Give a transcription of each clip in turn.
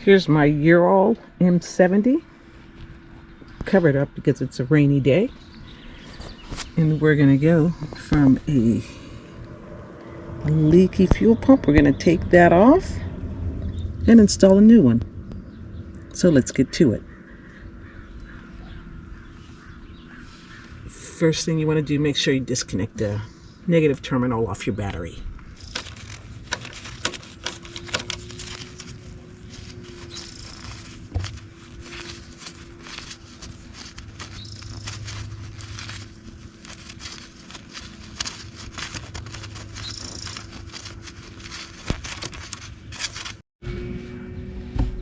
Here's my Ural M70, covered up because it's a rainy day. And we're gonna go from a leaky fuel pump. We're gonna take that off and install a new one. So let's get to it. First thing you want to do, make sure you disconnect the negative terminal off your battery.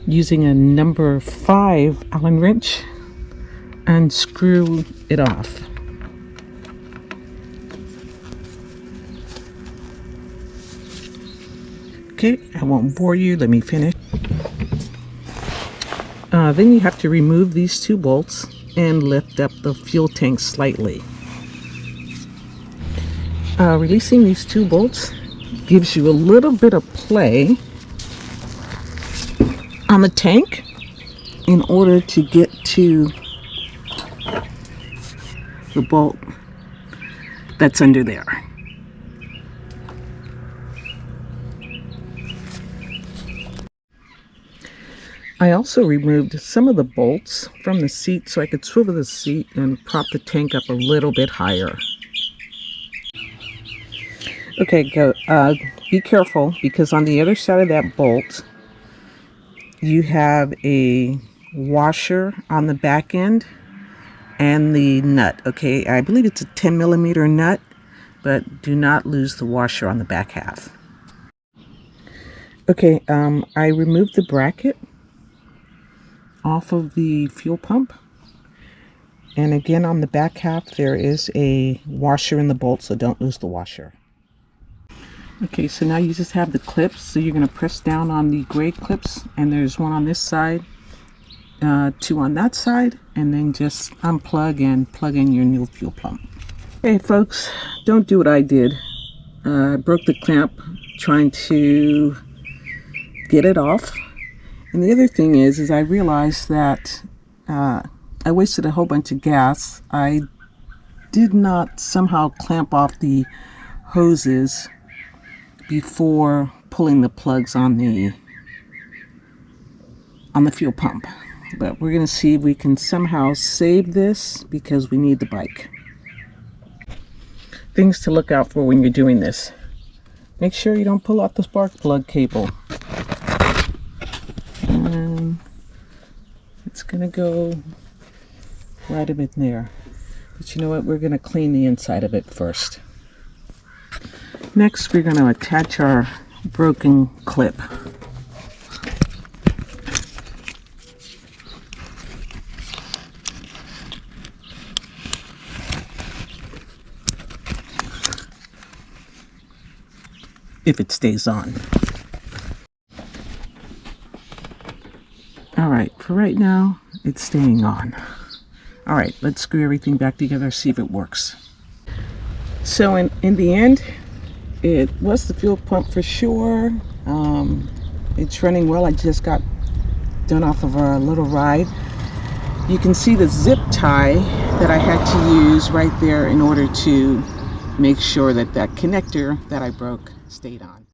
Using a number 5 Allen wrench, unscrew it off. Okay, I won't bore you, let me finish. Then you have to remove these 2 bolts and lift up the fuel tank slightly. Releasing these 2 bolts gives you a little bit of play on the tank in order to get to the bolt that's under there. I also removed some of the bolts from the seat so I could swivel the seat and prop the tank up a little bit higher. Okay, be careful, because on the other side of that bolt you have a washer on the back end and the nut. Okay, I believe it's a 10mm nut, but do not lose the washer on the back half. Okay, I removed the bracket off of the fuel pump, and again on the back half there is a washer in the bolt, so don't lose the washer. Okay, so now you just have the clips, so you're going to press down on the gray clips, and there's one on this side, 2 on that side, and then just unplug and plug in your new fuel pump. Hey folks, don't do what I did. I broke the clamp trying to get it off. And the other thing is I realized that I wasted a whole bunch of gas. I did not somehow clamp off the hoses before pulling the plugs on the fuel pump. But we're going to see if we can somehow save this, because we need the bike. Things to look out for when you're doing this. Make sure you don't pull off the spark plug cable. And it's going to go right a bit there. But you know what? We're going to clean the inside of it first. Next, we're going to attach our broken clip. If it stays on. Alright, for right now, it's staying on. Alright, let's screw everything back together, see if it works. So in the end, it was the fuel pump for sure. It's running well. I just got done off of a little ride. You can see the zip tie that I had to use right there in order to make sure that that connector that I broke stayed on.